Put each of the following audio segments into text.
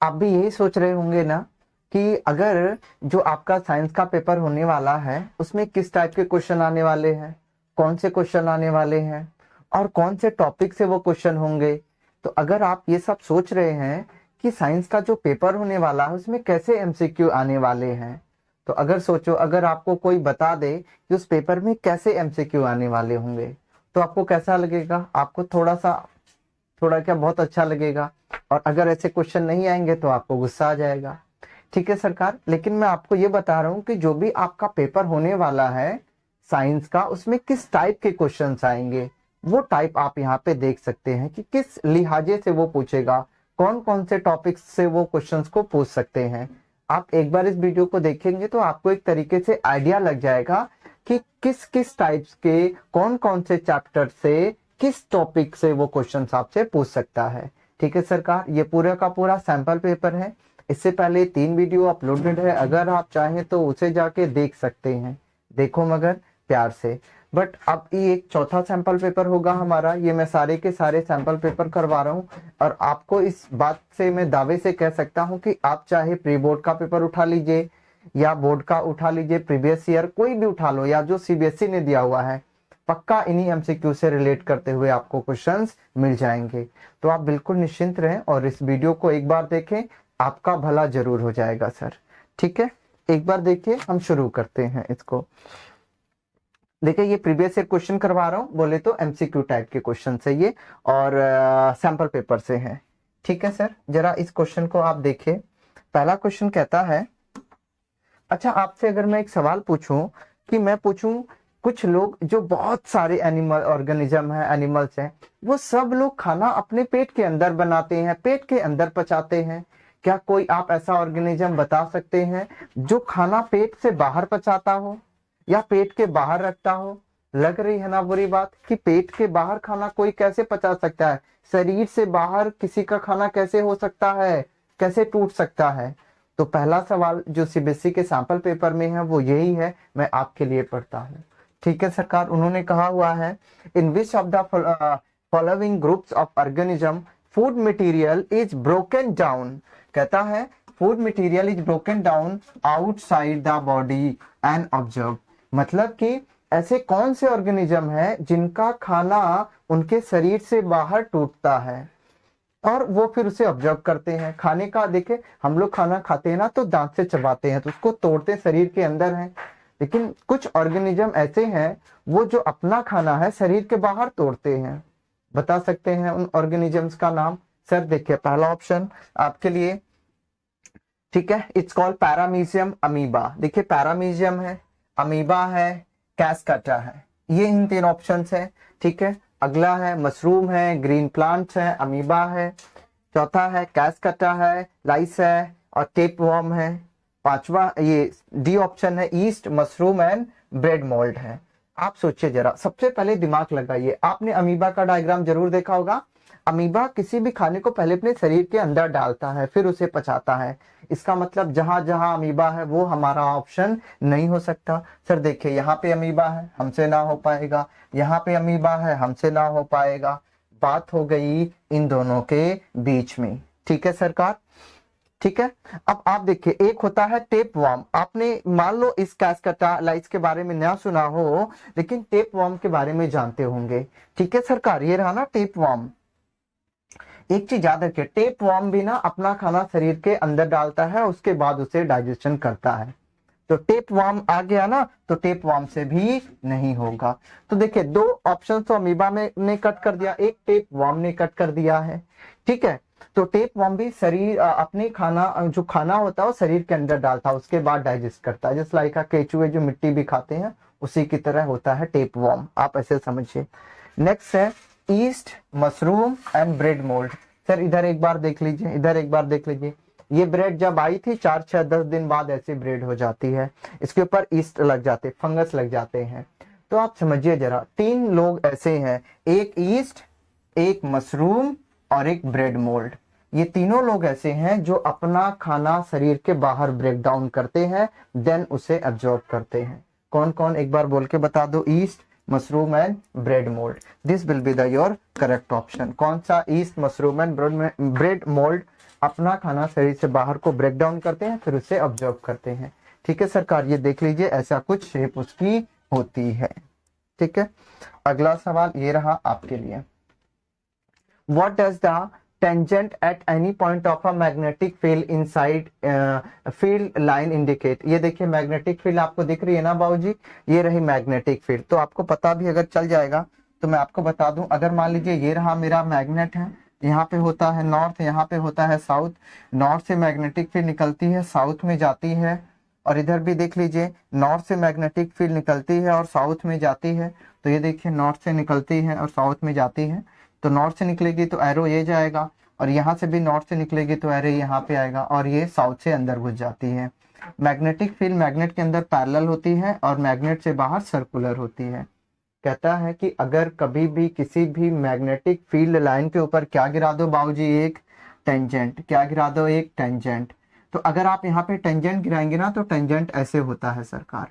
आप भी यही सोच रहे होंगे ना कि अगर जो आपका साइंस का पेपर होने वाला है उसमें किस टाइप के क्वेश्चन आने वाले हैं, कौन से क्वेश्चन आने वाले हैं और कौन से टॉपिक से वो क्वेश्चन होंगे। तो अगर आप ये सब सोच रहे हैं कि साइंस का जो पेपर होने वाला है उसमें कैसे एमसीक्यू आने वाले हैं, तो अगर सोचो अगर आपको कोई बता दे कि उस पेपर में कैसे एमसीक्यू आने वाले होंगे तो आपको कैसा लगेगा? आपको थोड़ा क्या बहुत अच्छा लगेगा। और अगर ऐसे क्वेश्चन नहीं आएंगे तो आपको गुस्सा आ जाएगा। ठीक है सरकार, लेकिन मैं आपको ये बता रहा हूँ कि जो भी आपका पेपर होने वाला है साइंस का उसमें किस टाइप के क्वेश्चंस आएंगे वो टाइप आप यहाँ पे देख सकते हैं कि किस लिहाजे से वो पूछेगा, कौन कौन से टॉपिक्स से वो क्वेश्चंस को पूछ सकते हैं। आप एक बार इस वीडियो को देखेंगे तो आपको एक तरीके से आइडिया लग जाएगा कि किस किस टाइप्स के कौन कौन से चैप्टर से किस टॉपिक से वो क्वेश्चन आपसे पूछ सकता है। ठीक है सरकार, ये पूरा का पूरा सैंपल पेपर है। इससे पहले 3 वीडियो अपलोडेड है, अगर आप चाहें तो उसे जाके देख सकते हैं। देखो मगर प्यार से। बट अब ये एक चौथा सैंपल पेपर होगा हमारा, ये मैं सारे के सारे सैंपल पेपर करवा रहा हूँ। और आपको इस बात से मैं दावे से कह सकता हूँ कि आप चाहे प्री बोर्ड का पेपर उठा लीजिए या बोर्ड का उठा लीजिए, प्रीवियस ईयर कोई भी उठा लो या जो सीबीएसई ने दिया हुआ है, पक्का इन्हीं एमसीक्यू से रिलेट करते हुए आपको क्वेश्चंस मिल जाएंगे। तो आप बिल्कुल निश्चिंत रहें और इस वीडियो को एक बार देखें, आपका भला जरूर हो जाएगा सर। ठीक है, एक बार देखिए, हम शुरू करते हैं इसको। देखिए ये प्रीवियस ईयर क्वेश्चन करवा रहा हूँ, बोले तो एमसीक्यू टाइप के क्वेश्चन है ये और सैंपल पेपर से है। ठीक है सर, जरा इस क्वेश्चन को आप देखिए। पहला क्वेश्चन कहता है, अच्छा आपसे अगर मैं एक सवाल पूछूं कि मैं पूछूं कुछ लोग जो बहुत सारे एनिमल ऑर्गेनिज्म है, एनिमल्स हैं, वो सब लोग खाना अपने पेट के अंदर बनाते हैं, पेट के अंदर पचाते हैं। क्या कोई आप ऐसा ऑर्गेनिज्म बता सकते हैं जो खाना पेट से बाहर पचाता हो या पेट के बाहर रखता हो? लग रही है ना बुरी बात कि पेट के बाहर खाना कोई कैसे पचा सकता है? शरीर से बाहर किसी का खाना कैसे हो सकता है, कैसे टूट सकता है? तो पहला सवाल जो सीबीएसई के सैंपल पेपर में है वो यही है, मैं आपके लिए पढ़ता हूँ। ठीक है सरकार, उन्होंने कहा हुआ है, in which of the following groups of organism food material is broken down. कहता है food material is broken down outside the body and observe. मतलब कि ऐसे कौन से ऑर्गेनिज्म है जिनका खाना उनके शरीर से बाहर टूटता है और वो फिर उसे ऑब्जर्व करते हैं। खाने का देखे, हम लोग खाना खाते हैं ना तो दांत से चबाते हैं तो उसको तोड़ते शरीर के अंदर है, लेकिन कुछ ऑर्गेनिज्म ऐसे हैं वो जो अपना खाना है शरीर के बाहर तोड़ते हैं। बता सकते हैं उन ऑर्गेनिजम्स का नाम? सर देखिए पहला ऑप्शन आपके लिए, ठीक है, इट्स कॉल्ड पैरामीशियम अमीबा। देखिए पैरामीशियम है, अमीबा है, कैस्काटा है, ये इन 3 ऑप्शन है। ठीक है, अगला है मशरूम है, ग्रीन प्लांट्स है, अमीबा है, चौथा है कैस्काटा है, लाइस है और टेपवर्म है, पांचवा ये डी ऑप्शन है east, mushroom and bread mould है। आप सोचिए जरा, सबसे पहले दिमाग लगाइए, आपने अमीबा का डायग्राम जरूर देखा होगा। अमीबा किसी भी खाने को पहले अपने शरीर के अंदर डालता है फिर उसे पचाता है। इसका मतलब जहां जहां अमीबा है वो हमारा ऑप्शन नहीं हो सकता। सर देखिए यहाँ पे अमीबा है, हमसे ना हो पाएगा, यहाँ पे अमीबा है, हमसे ना हो पाएगा। बात हो गई इन दोनों के बीच में। ठीक है सरकार, ठीक है। अब आप देखिए, एक होता है टेप वर्म। आपने मान लो इस कैस्काटा लाइस के बारे में ना सुना हो लेकिन टेप वर्म के बारे में जानते होंगे। ठीक है सरकार, ये रहा ना टेप वर्म। एक चीज याद रखिए, टेप वर्म भी ना अपना खाना शरीर के अंदर डालता है, उसके बाद उसे डाइजेशन करता है। तो टेप वर्म आ गया ना, तो टेप वर्म से भी नहीं होगा। तो देखिए 2 ऑप्शन तो अमीबा में ने कट कर दिया, एक टेप वर्म ने कट कर दिया है। ठीक है, तो टेप वर्म भी शरीर अपने खाना जो खाना होता है वो शरीर के अंदर डालता है, उसके बाद डाइजेस्ट करता है। जैसे लाइक केचुए जो मिट्टी भी खाते हैं उसी की तरह होता है टेप वर्म, आप ऐसे समझिए। नेक्स्ट है east, mushroom and bread mould. Sir इधर एक बार देख लीजिए, इधर एक बार देख लीजिए, ये ब्रेड जब आई थी 4, 6, 10 दिन बाद ऐसी ब्रेड हो जाती है, इसके ऊपर ईस्ट लग जाते, फंगस लग जाते हैं। तो आप समझिए जरा, 3 लोग ऐसे हैं, एक ईस्ट, एक मशरूम और एक ब्रेड मोल्ड। ये तीनों लोग ऐसे हैं जो अपना खाना शरीर के बाहर ब्रेक डाउन करते हैं, देन उसे एब्जॉर्ब करते हैं। कौन कौन एक बार बोल के बता दो? East, mushroom and bread mould. This will be the your correct option. कौन सा? East, mushroom and bread mould अपना खाना शरीर से बाहर को ब्रेक डाउन करते हैं, फिर उसे ऑब्जर्व करते हैं। ठीक है सरकार, ये देख लीजिए ऐसा कुछ शेप उसकी होती है। ठीक है, अगला सवाल ये रहा आपके लिए। What does the tangent at any point of a magnetic field inside field line indicate? ये देखिए मैग्नेटिक फील्ड आपको दिख रही है ना बाबूजी, ये रही मैग्नेटिक फील्ड। तो आपको पता भी अगर चल जाएगा तो मैं आपको बता दूं, अगर मान लीजिए ये रहा मेरा मैग्नेट है, यहाँ पे होता है नॉर्थ, यहाँ पे होता है साउथ, नॉर्थ से मैग्नेटिक फील्ड निकलती है साउथ में जाती है, और इधर भी देख लीजिए नॉर्थ से मैग्नेटिक फील्ड निकलती है और साउथ में जाती है। तो ये देखिए नॉर्थ से निकलती है और साउथ में जाती है, तो नॉर्थ से निकलेगी तो एरो ये जाएगा, और यहाँ से भी नॉर्थ से निकलेगी तो एरो यहाँ पे आएगा, और ये साउथ से अंदर घुस जाती है। मैग्नेटिक फील्ड मैग्नेट के अंदर पैरेलल होती है और मैग्नेट से बाहर सर्कुलर होती है। कहता है कि अगर कभी भी किसी भी मैग्नेटिक फील्ड लाइन के ऊपर क्या गिरा दो बाबूजी, एक टेंजेंट, क्या गिरा दो, एक टेंजेंट। तो अगर आप यहाँ पे टेंजेंट गिराएंगे ना तो टेंजेंट ऐसे होता है सरकार।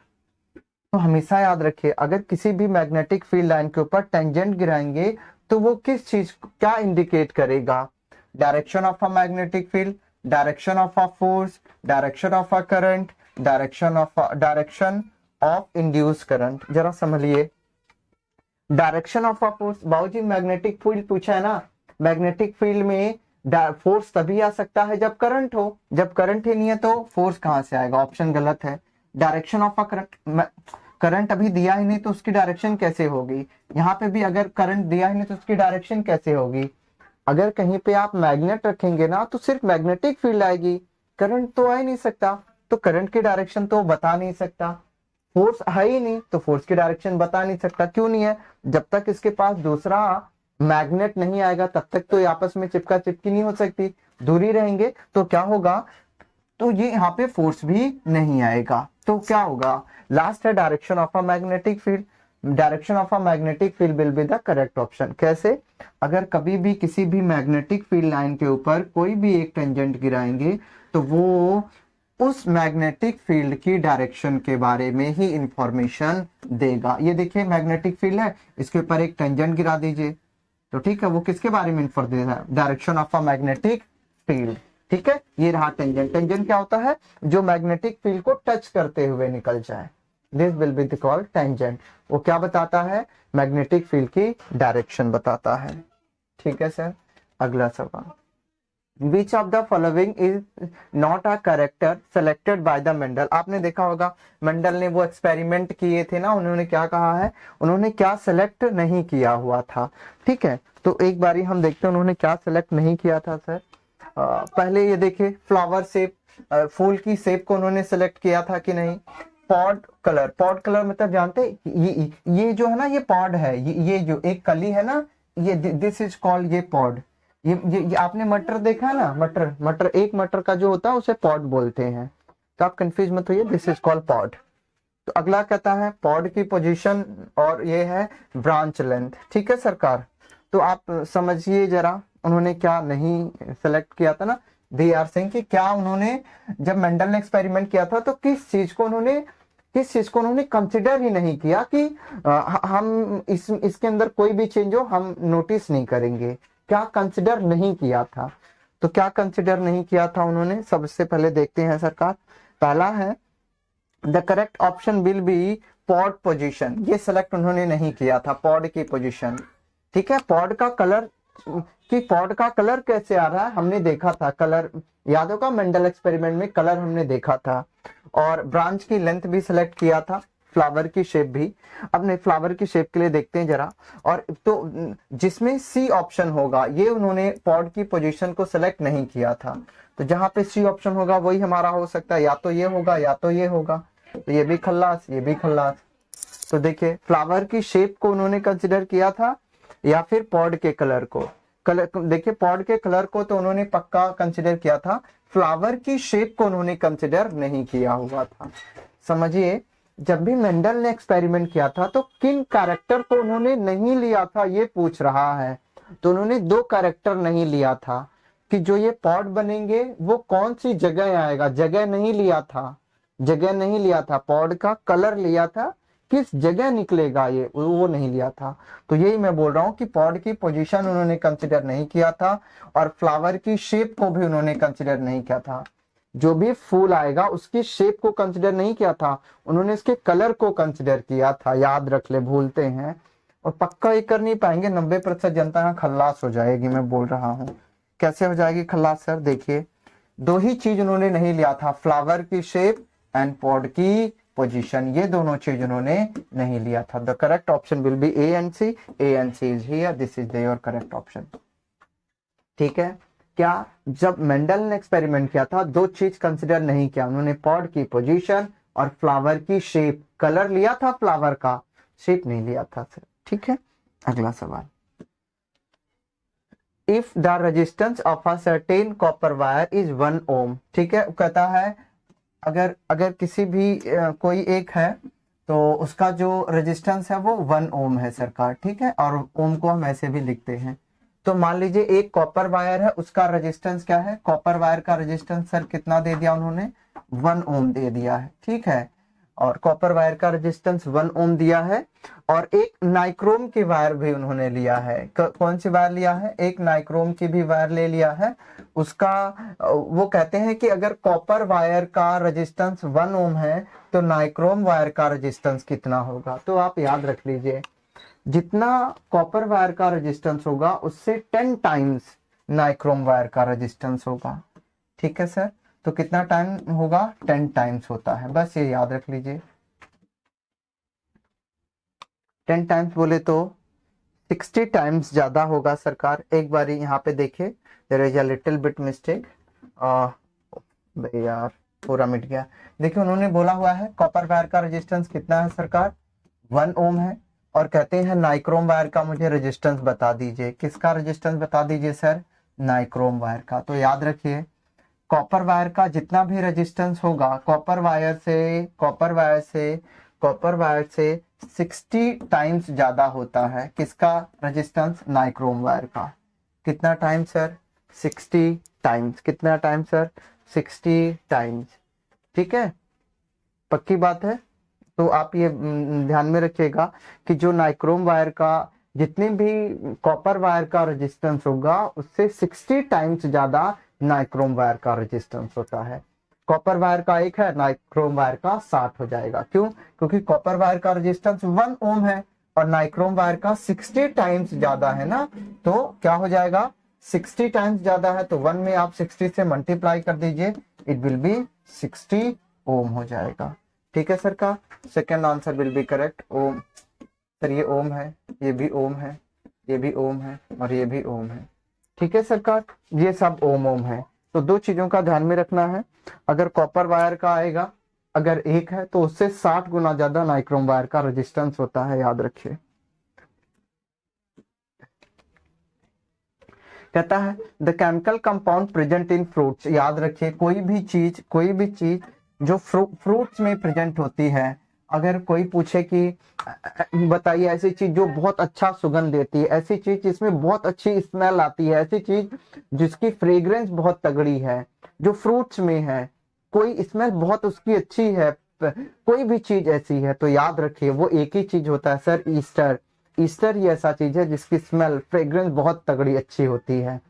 तो हमेशा याद रखिए, अगर किसी भी मैग्नेटिक फील्ड लाइन के ऊपर टेंजेंट गिराएंगे तो वो किस चीज क्या इंडिकेट करेगा, direction of a magnetic field, direction of a force, direction of a current, direction of induce current. जरा समझिए, डायरेक्शन ऑफ अ फोर्स, बाबूजी मैग्नेटिक फील्ड पूछा है ना, मैग्नेटिक फील्ड में फोर्स तभी आ सकता है जब करंट हो, जब करंट ही नहीं है तो फोर्स कहां से आएगा, ऑप्शन गलत है। Direction of a current, current अभी दिया ही नहीं तो उसकी डायरेक्शन कैसे होगी, यहाँ पे भी अगर करंट दिया ही नहीं तो उसकी डायरेक्शन कैसे होगी। अगर कहीं पे आप मैग्नेट रखेंगे ना तो सिर्फ मैग्नेटिक फील्ड आएगी, करंट तो आ ही नहीं सकता, तो करंट की डायरेक्शन तो बता नहीं सकता। फोर्स है ही नहीं तो फोर्स की डायरेक्शन बता नहीं सकता। क्यों नहीं है, जब तक इसके पास दूसरा मैग्नेट नहीं आएगा तब तक तो ये आपस में चिपका चिपकी नहीं हो सकती, दूरी रहेंगे तो क्या होगा, तो ये यहाँ पे फोर्स भी नहीं आएगा। तो क्या होगा, लास्ट है direction of a magnetic field, direction of a magnetic field will be the correct option. कैसे, अगर कभी भी किसी भी मैग्नेटिक फील्ड लाइन के ऊपर कोई भी एक टेंजेंट गिराएंगे तो वो उस मैग्नेटिक फील्ड की डायरेक्शन के बारे में ही इंफॉर्मेशन देगा। ये देखिए मैग्नेटिक फील्ड है, इसके ऊपर एक टेंजेंट गिरा दीजिए तो ठीक है, वो किसके बारे में इंफॉर्मेशन देगा, direction of a magnetic field. ठीक है, ये रहा टेंजेंट। टेंजेंट क्या होता है, जो मैग्नेटिक फील्ड को टच करते हुए निकल जाए, this will be called tangent. वो क्या बताता है, मैग्नेटिक फील्ड की डायरेक्शन बताता है। ठीक है सर, अगला सवाल, Which of the following is not a character selected by the Mendel. आपने देखा होगा मेंडल ने वो एक्सपेरिमेंट किए थे ना, उन्होंने क्या कहा है, उन्होंने क्या सेलेक्ट नहीं किया हुआ था। ठीक है, तो एक बारी हम देखते हैं उन्होंने क्या सेलेक्ट नहीं किया था सर। पहले ये देखिए फ्लावर शेप, फूल की शेप को उन्होंने सेलेक्ट किया था कि नहीं। पॉड कलर, पॉड कलर मतलब जानते, ये जो है ना, ये पॉड है, ये जो एक कली है ना, ये दिस इज कॉल्ड, ये पॉड। ये आपने मटर देखा है ना, मटर एक मटर का जो होता है उसे पॉड बोलते हैं, तो आप कंफ्यूज मत होइए, दिस इज कॉल्ड पॉड। तो अगला कहता है पॉड की पोजीशन, और ये है ब्रांच लेंथ। ठीक है सरकार, तो आप समझिए जरा उन्होंने क्या नहीं सेलेक्ट किया था ना, दे आर सेइंग कि क्या उन्होंने, जब मेंडल ने एक्सपेरिमेंट किया था तो किस चीज को उन्होंने कंसिडर ही नहीं किया कि हम इसके अंदर कोई भी चेंज हो हम नोटिस नहीं करेंगे, क्या कंसिडर नहीं किया था। तो क्या कंसिडर नहीं किया था उन्होंने, सबसे पहले देखते हैं सरकार। पहला है the correct option will B pod position, ये सेलेक्ट उन्होंने नहीं किया था, पॉड की पोजीशन। ठीक है, पॉड का कलर, कि पॉड का कलर कैसे आ रहा है हमने देखा था, कलर याद होगा मेंडल एक्सपेरिमेंट में कलर हमने देखा था। और ब्रांच की लेंथ भी सिलेक्ट किया था, फ्लावर की शेप भी। अब नहीं, फ्लावर की शेप के लिए देखते हैं जरा, और तो जिसमें सी ऑप्शन होगा, ये उन्होंने पॉड की पोजीशन को सिलेक्ट नहीं किया था, तो जहां पे सी ऑप्शन होगा वही हमारा हो सकता है, या तो ये होगा या तो ये होगा, तो ये भी खल्लास, ये भी खल्लास। तो देखिए फ्लावर की शेप को उन्होंने कंसिडर किया था या फिर पॉड के कलर को, देखिए पॉड के कलर को तो उन्होंने पक्का कंसिडर किया था, फ्लावर की शेप को उन्होंने कंसिडर नहीं किया हुआ था। समझिए, जब भी मेंडल ने एक्सपेरिमेंट किया था तो किन कैरेक्टर को उन्होंने नहीं लिया था ये पूछ रहा है। तो उन्होंने दो कैरेक्टर नहीं लिया था कि जो ये पॉड बनेंगे वो कौन सी जगह आएगा, जगह नहीं लिया था, जगह नहीं लिया था, पॉड का कलर लिया था किस जगह निकलेगा ये वो नहीं लिया था। तो यही मैं बोल रहा हूँ कि पॉड की पोजीशन उन्होंने कंसिडर नहीं किया था और फ्लावर की शेप को भी उन्होंने कंसिडर नहीं किया था। जो भी फूल आएगा उसकी शेप को कंसिडर नहीं किया था, उन्होंने इसके कलर को कंसिडर किया था। याद रख ले, भूलते हैं और पक्का ये कर नहीं पाएंगे। 90% जनता यहाँ खल्लास हो जाएगी, मैं बोल रहा हूँ। कैसे हो जाएगी खल्लास सर? देखिए, दो ही चीज उन्होंने नहीं लिया था, फ्लावर की शेप एंड पॉड की पोजीशन, ये दोनों चीज उन्होंने नहीं लिया था। The correct option will be A and C. A and C is here, this is your correct option. ठीक है, क्या जब मेंडल ने एक्सपेरिमेंट किया था दो चीज कंसिडर नहीं किया, उन्होंने पॉड की पोजीशन और फ्लावर की शेप। कलर लिया था फ्लावर का, शेप नहीं लिया था सर। ठीक है, अगला सवाल। If the resistance of a certain copper wire is 1 ओम। ठीक है, कहता है अगर अगर किसी भी कोई एक है तो उसका जो रेजिस्टेंस है वो 1 ओम है सरकार। ठीक है, और ओम को हम ऐसे भी लिखते हैं। तो मान लीजिए एक कॉपर वायर है, उसका रेजिस्टेंस क्या है? कॉपर वायर का रेजिस्टेंस सर कितना दे दिया उन्होंने? 1 ओम दे दिया है। ठीक है, और कॉपर वायर का रेजिस्टेंस 1 ओम दिया है। और एक नाइक्रोम की वायर भी उन्होंने लिया है। कौन सी वायर लिया है? एक नाइक्रोम की भी वायर ले लिया है। उसका वो कहते हैं कि अगर कॉपर वायर का रेजिस्टेंस 1 ओम है तो नाइक्रोम वायर का रेजिस्टेंस कितना होगा? तो आप याद रख लीजिए, जितना कॉपर वायर का रेजिस्टेंस होगा उससे 10 टाइम्स नाइक्रोम वायर का रेजिस्टेंस होगा। ठीक है सर, तो कितना टाइम होगा? 10 टाइम्स होता है, बस ये याद रख लीजिए। 10 टाइम्स बोले तो 60 टाइम्स ज्यादा होगा सरकार। एक बार यहाँ पे देखिए, there is a little bit mistake. यार पूरा मिट गया। देखिए, उन्होंने बोला हुआ है कॉपर वायर का रेजिस्टेंस कितना है सरकार? 1 ओम है। और कहते हैं नाइक्रोम वायर का मुझे रेजिस्टेंस बता दीजिए। किसका रेजिस्टेंस बता दीजिए सर? नाइक्रोम वायर का। तो याद रखिए, कॉपर वायर का जितना भी रेजिस्टेंस होगा कॉपर वायर से 60 टाइम्स ज्यादा होता है। किसका रेजिस्टेंस? नाइक्रोम वायर का। कितना टाइम सर? 60 टाइम्स। कितना टाइम सर? 60 टाइम्स। ठीक है, पक्की बात है। तो आप ये ध्यान में रखिएगा कि जो नाइक्रोम वायर का जितने भी कॉपर वायर का रेजिस्टेंस होगा उससे 60 टाइम्स ज्यादा नाइक्रोम वायर का रेजिस्टेंस होता है। कॉपर वायर का 1 है, नाइक्रोम वायर का 60 हो जाएगा। क्यों? क्योंकि कॉपर वायर का रेजिस्टेंस 1 ओम है और नाइक्रोम वायर का 60 टाइम्स ज्यादा है ना। तो क्या हो जाएगा? 60 टाइम्स ज्यादा है तो 1 में आप 60 से मल्टीप्लाई कर दीजिए, इट विल बी 60 ओम हो जाएगा। ठीक है सर का second answer will be correct, Ohm. Sir ये ओम है, ये भी ओम है, ये भी ओम है और ये भी ओम है। ठीक है सरकार, ये सब ओम ओम है। तो दो चीजों का ध्यान में रखना है, अगर कॉपर वायर का आएगा अगर 1 है तो उससे 60 गुना ज्यादा नाइक्रोम वायर का रेजिस्टेंस होता है, याद रखिए। कहता है the chemical compound present in fruits. याद रखिए, कोई भी चीज जो फ्रूट्स में प्रेजेंट होती है, अगर कोई पूछे कि बताइए ऐसी चीज जो बहुत अच्छा सुगंध देती है, ऐसी चीज जिसमें बहुत अच्छी स्मेल आती है, ऐसी चीज जिसकी फ्रेग्रेंस बहुत तगड़ी है, जो फ्रूट्स में है, कोई स्मेल बहुत उसकी अच्छी है, कोई भी चीज ऐसी है, तो याद रखिए वो एक ही चीज होता है सर, ईस्टर। ईस्टर ही ऐसा चीज है जिसकी स्मेल फ्रेग्रेंस बहुत तगड़ी अच्छी होती है।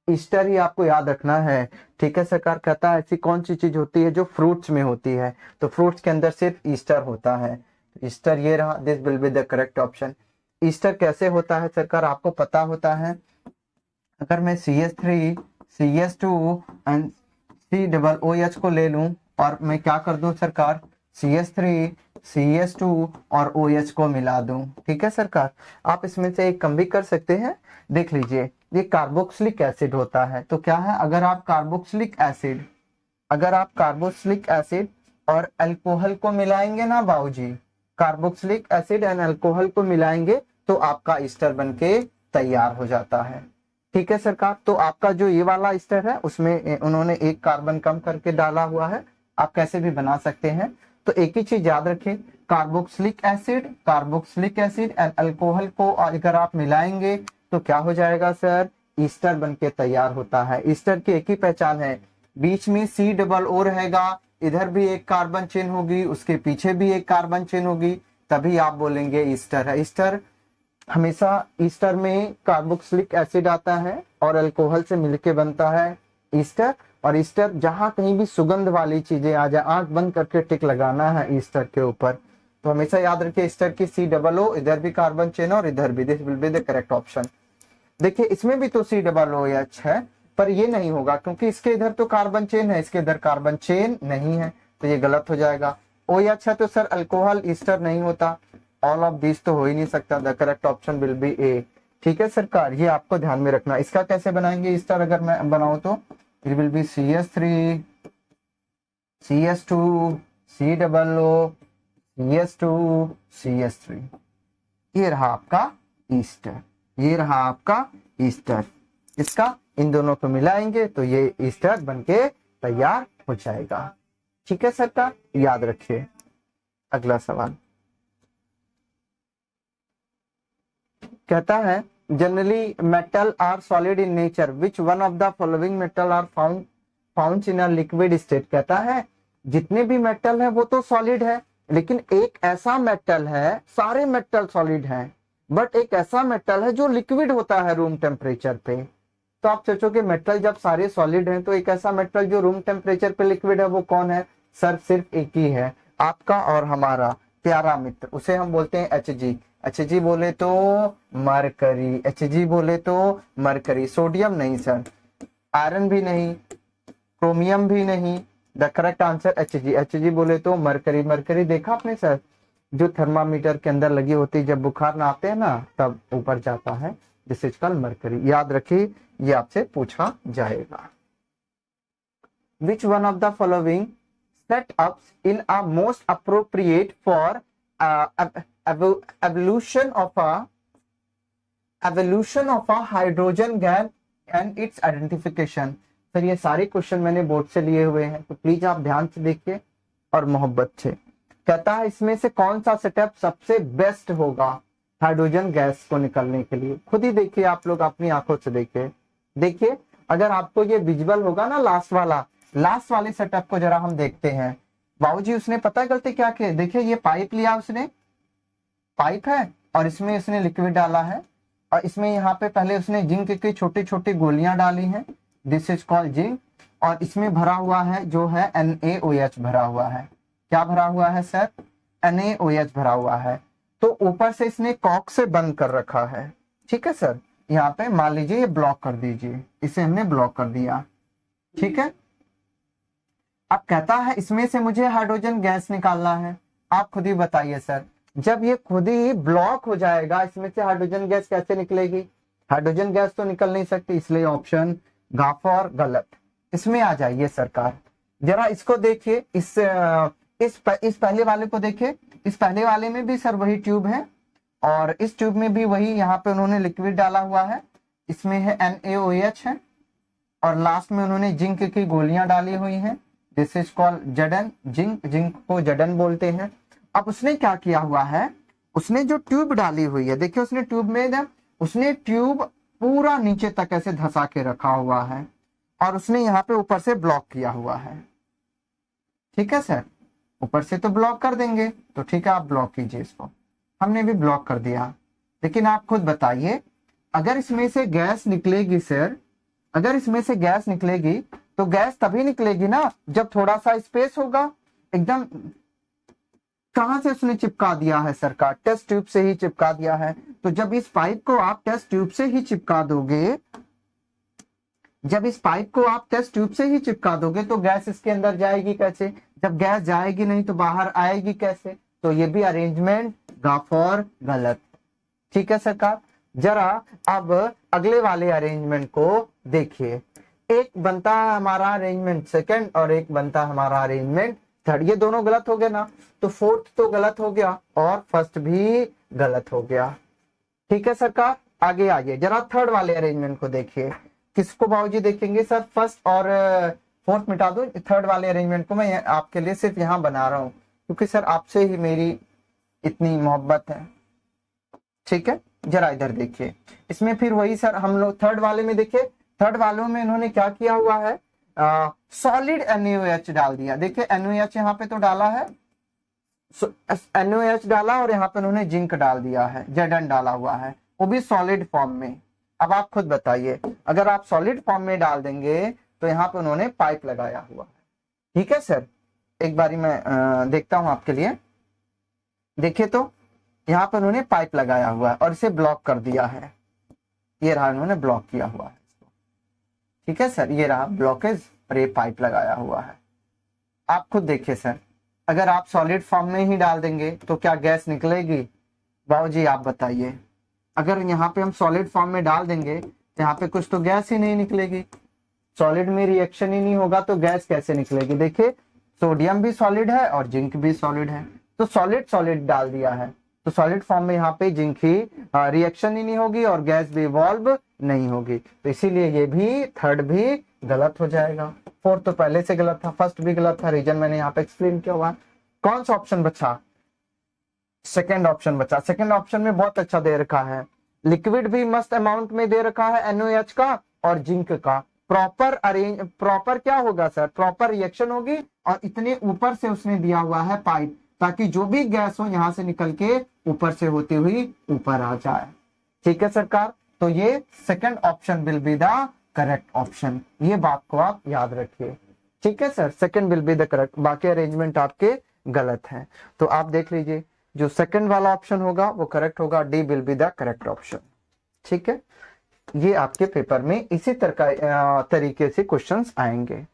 ईस्टर ही आपको याद रखना है। ठीक है सरकार, कहता है ऐसी कौन सी चीज होती है जो फ्रूट्स में होती है, तो फ्रूट्स के अंदर सिर्फ ईस्टर होता है। ईस्टर ये रहा, this will be the correct option. Easter कैसे होता है सरकार? आपको पता होता है, अगर मैं CH3 CH2 एंड COOH को ले लूं और मैं क्या कर दूं सरकार, CH3 CH2 और OH को मिला दूं। ठीक है सरकार, आप इसमें से एक कम भी कर सकते हैं। देख लीजिए, ये कार्बोक्सिलिक एसिड होता है। तो क्या है, अगर आप कार्बोक्सिलिक एसिड और अल्कोहल को मिलाएंगे ना बाबूजी, कार्बोक्सिलिक एसिड एंड अल्कोहल को मिलाएंगे तो आपका ईस्टर बनके तैयार हो जाता है। ठीक है सरकार, तो आपका जो ये वाला ईस्टर है उसमें उन्होंने एक कार्बन कम करके डाला हुआ है, आप कैसे भी बना सकते हैं। तो एक ही चीज याद रखें, कार्बोक्सिलिक एसिड एंड अल्कोहल को अगर आप मिलाएंगे तो क्या हो जाएगा सर, ईस्टर बनके तैयार होता है। ईस्टर की एक ही पहचान है, बीच में COO रहेगा, इधर भी एक कार्बन चेन होगी, उसके पीछे भी एक कार्बन चेन होगी, तभी आप बोलेंगे ईस्टर है। ईस्टर हमेशा, ईस्टर में कार्बोक्सिलिक एसिड आता है और अल्कोहल से मिलके बनता है ईस्टर। और ईस्टर जहां कहीं भी सुगंध वाली चीजें आ जाए, आंख बंद करके टिक लगाना है ईस्टर के ऊपर। तो हमेशा याद रखिए ईस्टर की COO, इधर भी कार्बन चेन और इधर भी, this will be the correct option. देखिए इसमें भी तो COOH है, पर ये नहीं होगा क्योंकि इसके इधर तो कार्बन चेन है, इसके इधर कार्बन चेन नहीं है, तो ये गलत हो जाएगा। OH है तो सर अल्कोहल, ईस्टर नहीं होता, ऑल ऑफ दिस तो हो ही नहीं सकता। The correct option will be A. ठीक है सरकार, ये आपको ध्यान में रखना। इसका कैसे बनाएंगे ईस्टर अगर मैं बनाऊं तो it will be CH3 CH2 COO CH2 CH3। ये रहा आपका ईस्टर, ये रहा आपका ईस्टर। इसका इन दोनों को मिलाएंगे तो ये ईस्टर बनके तैयार हो जाएगा। ठीक है सरकार, याद रखिए। अगला सवाल कहता है generally metal are solid in nature, which one of the following metal are found in a liquid state. कहता है जितने भी मेटल है वो तो सॉलिड है, लेकिन एक ऐसा मेटल है, सारे मेटल सॉलिड हैं, बट एक ऐसा मेटल है जो लिक्विड होता है रूम टेम्परेचर पे। तो आप सोचो कि मेटल जब सारे सॉलिड हैं तो एक ऐसा मेटल जो रूम टेम्परेचर पे लिक्विड है वो कौन है? सर सिर्फ एक ही है, आपका और हमारा प्यारा मित्र, उसे हम बोलते हैं Hg। Hg बोले तो मरकरी, Hg बोले तो मरकरी। सोडियम नहीं सर, आयरन भी नहीं, क्रोमियम भी नहीं। The correct answer Hg। Hg बोले तो मरकरी। मरकरी देखा आपने सर, जो थर्मामीटर के अंदर लगी होती है, जब बुखार नापते हैं ना तब ऊपर जाता है, दिस इज कॉल्ड मरकरी। याद रखिए, ये आपसे पूछा जाएगा। विच one of the following setups in a most appropriate for evolution of a hydrogen gas and its identification। Sir ये सारे क्वेश्चन मैंने बोर्ड से लिए हुए हैं, तो प्लीज आप ध्यान से देखिए और मोहब्बत से। कहता है इसमें से कौन सा सेटअप सबसे बेस्ट होगा हाइड्रोजन गैस को निकलने के लिए। खुद ही देखिए, आप लोग अपनी आंखों से देखिए। देखिए अगर आपको ये विजुअल होगा ना, लास्ट वाले सेटअप को जरा हम देखते हैं। बाबूजी उसने पता है गलती क्या की, देखिए ये पाइप लिया उसने, पाइप है और इसमें उसने लिक्विड डाला है, और इसमें यहाँ पे पहले उसने जिंक की छोटी छोटी गोलियां डाली हैं, दिस इज कॉल्ड जिंक। और इसमें भरा हुआ है जो है NaOH भरा हुआ है। क्या भरा हुआ है सर? NaOH भरा हुआ है। तो ऊपर से इसने कॉक से बंद कर रखा है। ठीक है सर, यहाँ पे मान लीजिए ये ब्लॉक कर दीजिए, इसे हमने ब्लॉक कर दिया। ठीक है, अब कहता है इसमें से मुझे हाइड्रोजन गैस निकालना है। आप खुद ही बताइए सर, जब ये खुद ही ब्लॉक हो जाएगा इसमें से हाइड्रोजन गैस कैसे निकलेगी? हाइड्रोजन गैस तो निकल नहीं सकती, इसलिए ऑप्शन गाफर गलत। इसमें आ जाइए सरकार, जरा इसको देखिए, इस पहले वाले को देखिए। इस पहले वाले में भी सर वही ट्यूब है, और इस ट्यूब में भी वही, यहाँ पे उन्होंने लिक्विड डाला हुआ है, इसमें है NaOH है, और लास्ट में उन्होंने जिंक की गोलियां डाली हुई हैं, दिस इज कॉल्ड जडन। जिंक को जडन बोलते हैं। अब उसने क्या किया हुआ है, उसने जो ट्यूब डाली हुई है, देखिए उसने ट्यूब में उसने ट्यूब पूरा नीचे तक ऐसे धसा के रखा हुआ है, और उसने यहाँ पे ऊपर से ब्लॉक किया हुआ है। ठीक है सर, ऊपर से तो ब्लॉक कर देंगे, तो ठीक है आप ब्लॉक कीजिए इसको। हमने भी ब्लॉक कर दिया, लेकिन आप खुद बताइए, अगर इसमें से गैस निकलेगी सर, अगर इसमें से गैस निकलेगी तो गैस तभी निकलेगी ना जब थोड़ा सा स्पेस होगा। एकदम कहां से उसने चिपका दिया है सरकार? टेस्ट ट्यूब से ही चिपका दिया है। तो जब इस पाइप को आप टेस्ट ट्यूब से ही चिपका दोगे, जब इस पाइप को आप टेस्ट ट्यूब से ही चिपका दोगे तो गैस इसके अंदर जाएगी कैसे? जब गैस जाएगी नहीं तो बाहर आएगी कैसे? तो ये भी अरेंजमेंट गाफर गलत। ठीक है सरकार, जरा अब अगले वाले अरेंजमेंट को देखिए। एक बनता है हमारा अरेंजमेंट सेकंड और एक बनता है हमारा अरेंजमेंट थर्ड। ये दोनों गलत हो गए ना, तो फोर्थ तो गलत हो गया और फर्स्ट भी गलत हो गया। ठीक है सरकार, आगे आइए, जरा थर्ड वाले अरेंजमेंट को देखिए। किसको बाबूजी देखेंगे सर? फर्स्ट और फोर्थ मिटा दो, थर्ड वाले अरेंजमेंट को मैं आपके लिए सिर्फ यहाँ बना रहा हूँ, क्योंकि सर आपसे ही मेरी इतनी मोहब्बत है। ठीक है, जरा इधर देखिए, इसमें फिर वही सर हम लोग थर्ड वाले में देखिए, थर्ड वालों में इन्होंने क्या किया हुआ है, सॉलिड NaOH डाल दिया। देखिए NaOH यहाँ पे तो डाला है, NaOH डाला और यहाँ पे उन्होंने जिंक डाल दिया है, Zn डाला हुआ है, वो भी सॉलिड फॉर्म में। अब आप खुद बताइए, अगर आप सॉलिड फॉर्म में डाल देंगे तो यहाँ पे उन्होंने पाइप लगाया हुआ है। ठीक है सर, एक बारी मैं देखता हूं आपके लिए। देखिए तो यहाँ पे उन्होंने पाइप लगाया हुआ है और इसे ब्लॉक कर दिया है, ये रहा, उन्होंने ब्लॉक किया हुआ है इसको। ठीक है सर, ये रहा ब्लॉकेज और ये पाइप लगाया हुआ है। आप खुद देखिए सर, अगर आप सॉलिड फॉर्म में ही डाल देंगे तो क्या गैस निकलेगी? बाबू जी आप बताइए, अगर यहाँ पे हम सॉलिड फॉर्म में डाल देंगे तो यहाँ पे कुछ तो गैस ही नहीं निकलेगी, सॉलिड में रिएक्शन ही नहीं होगा तो गैस कैसे निकलेगी? देखिए सोडियम भी सॉलिड है और जिंक भी सॉलिड है, तो सॉलिड सॉलिड डाल दिया है, तो सॉलिड फॉर्म में यहाँ पे जिंक ही रिएक्शन ही नहीं होगी और गैस भी इवॉल्व नहीं होगी, तो इसीलिए ये भी थर्ड भी गलत हो जाएगा। फोर्थ तो पहले से गलत था, फर्स्ट भी गलत था, रीजन मैंने यहाँ पे एक्सप्लेन किया हुआ। कौन सा ऑप्शन बचा? सेकेंड ऑप्शन बचा। सेकेंड ऑप्शन में बहुत अच्छा दे रखा है, लिक्विड भी मस्त अमाउंट में दे रखा है NaOH का और जिंक का। प्रॉपर क्या होगा सर? प्रॉपर रिएक्शन होगी और इतने ऊपर से उसने दिया हुआ है पाइप, ताकि जो भी गैस हो यहाँ से निकल के ऊपर से होती हुई ऊपर आ जाए। ठीक है सरकार, तो ये second option will be the correct option, ये बात को आप याद रखिए। ठीक है sir, second will be the correct, बाकी अरेंजमेंट आपके गलत हैं। तो आप देख लीजिए जो सेकंड वाला ऑप्शन होगा वो करेक्ट होगा, D will be the correct option. ठीक है, ये आपके पेपर में इसी तरह तरीके से क्वेश्चंस आएंगे।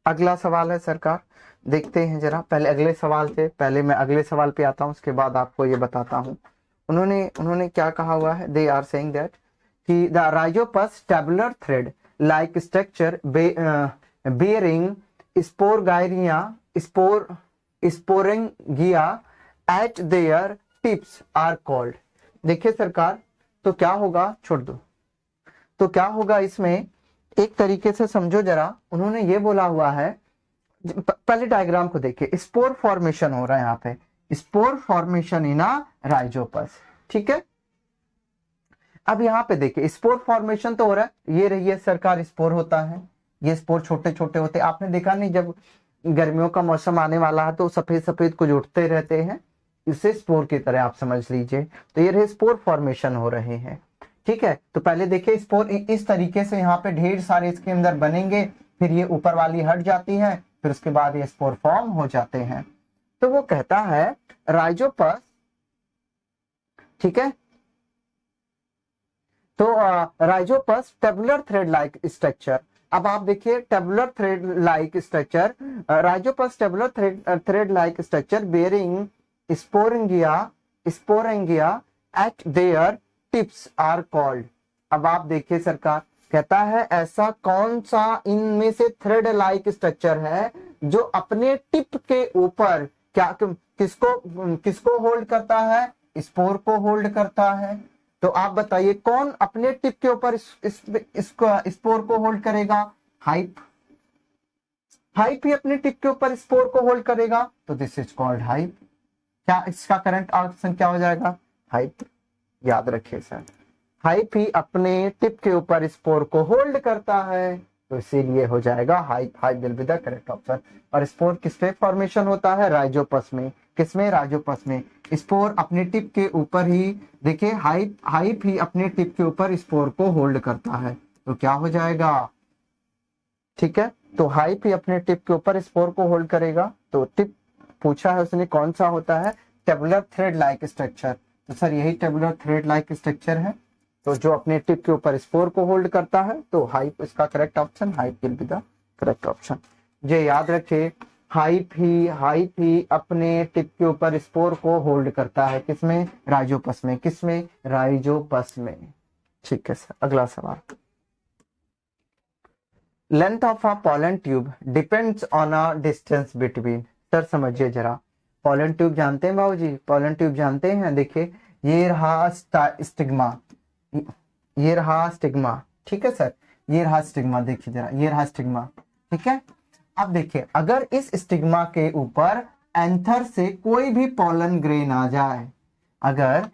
अगला सवाल है सरकार, देखते हैं जरा। पहले अगले सवाल से पहले मैं अगले सवाल पे आता हूं, उसके बाद आपको ये बताता हूं। उन्होंने क्या कहा हुआ है? दे आर सेइंग दैट कि the Rhizopus tubular thread like structure bearing sporangia at their tips are called. देखिए सरकार, तो क्या होगा, छोड़ दो, तो क्या होगा इसमें, एक तरीके से समझो जरा। उन्होंने ये बोला हुआ है, पहले डायग्राम को देखिए, स्पोर फॉर्मेशन हो रहा है यहाँ पे, स्पोर फॉर्मेशन इन अ राइजोपस। ठीक है, अब यहाँ पे देखिए स्पोर फॉर्मेशन तो हो रहा है, ये रही है सरकार स्पोर होता है, ये स्पोर छोटे छोटे होते हैं। आपने देखा नहीं, जब गर्मियों का मौसम आने वाला है तो सफेद सफेद कुछ उठते रहते हैं, इसे स्पोर की तरह आप समझ लीजिए। तो ये रहे स्पोर फॉर्मेशन हो रहे हैं। ठीक है, तो पहले देखिए स्पोर इस तरीके से यहाँ पे ढेर सारे इसके अंदर बनेंगे, फिर ये ऊपर वाली हट जाती है, फिर उसके बाद ये स्पोर फॉर्म हो जाते हैं। तो वो कहता है राइजोपस, ठीक है, तो Rhizopus tubular thread like structure. अब आप देखिए tubular thread like structure, Rhizopus tubular thread like structure bearing sporangia at their tips are called. अब आप देखिए सरकार, कहता है ऐसा कौन सा इनमें से थ्रेड लाइक स्ट्रक्चर है जो अपने टिप के ऊपर क्या किसको होल्ड करता है? स्पोर को होल्ड करता है। तो आप बताइए कौन अपने टिप के ऊपर इसको स्पोर को होल्ड करेगा? हाइप ही अपने टिप के ऊपर स्पोर को होल्ड करेगा, तो दिस इज कॉल्ड हाइप। क्या इसका करंट ऑप्शन क्या हो जाएगा? हाइप। याद रखिए सर, हाइप ही अपने टिप के ऊपर स्पोर को होल्ड करता है, तो इसीलिए हो जाएगा hype. Hype will be the correct option. और स्पोर किस पे फॉर्मेशन होता है? राइजोपस में। किसमें? राइजोपस में। स्पोर अपने टिप के ऊपर ही, देखिए हाइप ही अपने टिप के ऊपर स्पोर को होल्ड करता है, तो क्या हो जाएगा? ठीक है, तो हाइप ही अपने टिप के ऊपर स्पोर को होल्ड करेगा। तो टिप पूछा है उसने कौन सा होता है? Tabular thread like structure. तो सर यही टेबुलर थ्रेड लाइक स्ट्रक्चर है, तो जो अपने टिप के ऊपर स्पोर को होल्ड करता है, तो हाइप इसका correct option, hype will be the correct option. ये याद रखिए, हाइप ही अपने टिप के ऊपर स्पोर को होल्ड करता है, किसमें? राइजोपस में। किसमें? राइजोपस में। ठीक है सर, अगला सवाल। Length of a pollen tube depends on a distance between. Sir समझिए जरा, पॉलन ट्यूब जानते हैं बाबूजी? पॉलन ट्यूब जानते हैं? देखिए ये रहा स्टिग्मा, ये रहा स्टिग्मा। ठीक है सर, ये रहा स्टिग्मा, देखिए जरा, ये रहा स्टिग्मा। ठीक है, अब देखिए अगर इस स्टिग्मा के ऊपर एंथर से कोई भी पॉलन ग्रेन आ जाए, अगर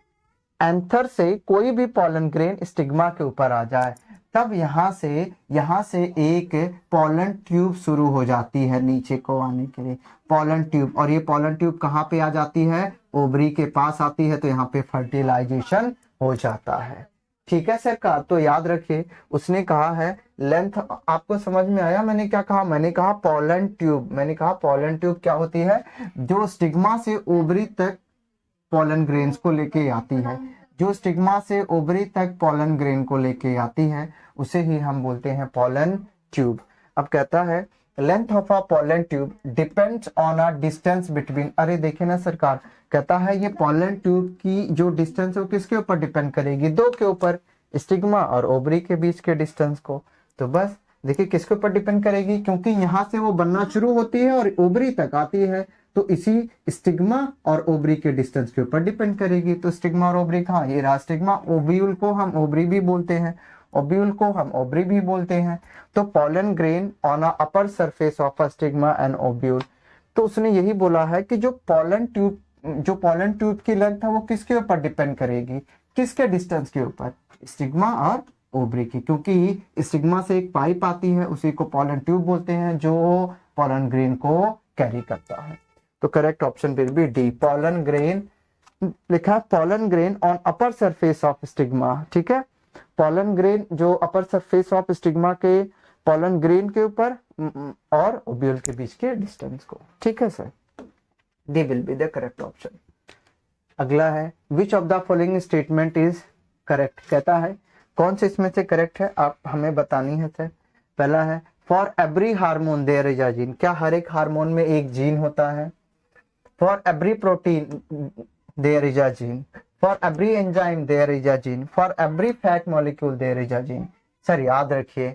एंथर से कोई भी पॉलन ग्रेन स्टिग्मा के ऊपर आ जाए, तब यहाँ से एक पोलन ट्यूब शुरू हो जाती है नीचे को आने के लिए, पोलन ट्यूब। और ये पोलन ट्यूब कहाँ पे आ जाती है, ओवरी के पास आती है, तो यहाँ पे फर्टिलाइजेशन हो जाता है। ठीक है सरकार, तो याद रखिए उसने कहा है लेंथ, आपको समझ में आया मैंने क्या कहा, मैंने कहा पोलन ट्यूब, मैंने कहा पोलन ट्यूब क्या होती है, जो स्टिग्मा से ओवरी तक पोलन ग्रेन्स को लेके आती है, जो स्टिग्मा से ओवरी तक पोलन ग्रेन को लेके आती है, उसे ही हम बोलते हैं पोलन ट्यूब। अब कहता है length of a pollen tube depends on a distance between, अरे देखे ना सरकार, कहता है ये पोलन ट्यूब की जो डिस्टेंस है वो किसके ऊपर डिपेंड करेगी, दो के ऊपर, स्टिग्मा और ओवरी के बीच के डिस्टेंस को। तो बस देखिए किसके ऊपर डिपेंड करेगी, क्योंकि यहाँ से वो बनना शुरू होती है और ओवरी तक आती है, तो इसी स्टिग्मा और ओवरी के डिस्टेंस के ऊपर डिपेंड करेगी। तो स्टिग्मा और ओवरी कहाँ, ये रहा स्टिग्मा, ओव्यूल को हम ओवरी भी बोलते हैं, ओव्यूल को हम ओवरी भी बोलते हैं। तो pollen grain on a upper surface of a stigma and ovule, तो उसने यही बोला है कि जो पोलन ट्यूब की लेंथ है वो किसके ऊपर डिपेंड करेगी, किसके डिस्टेंस के ऊपर, स्टिग्मा और ओवरी की, क्योंकि स्टिग्मा से एक पाइप आती है उसी को पोलन ट्यूब बोलते हैं जो पोलन ग्रेन को कैरी करता है। तो correct option will be D, pollen grain, लिखा pollen grain on upper surface of stigma. ठीक है, पोलन ग्रेन जो अपर सरफेस ऑफ स्टिग्मा के पोलन ग्रेन के ऊपर और ओव्यूल के बीच के डिस्टेंस को। ठीक है sir, D will be the correct option. अगला है विच of the following statement is correct, कहता है कौन से इसमें से करेक्ट है, आप हमें बतानी है सर। पहला है for every hormone there is a gene, क्या हर एक हार्मोन में एक जीन होता है। For every protein there is a gene, for every enzyme there is a gene, for every fat molecule there is a gene. Sir याद रखिए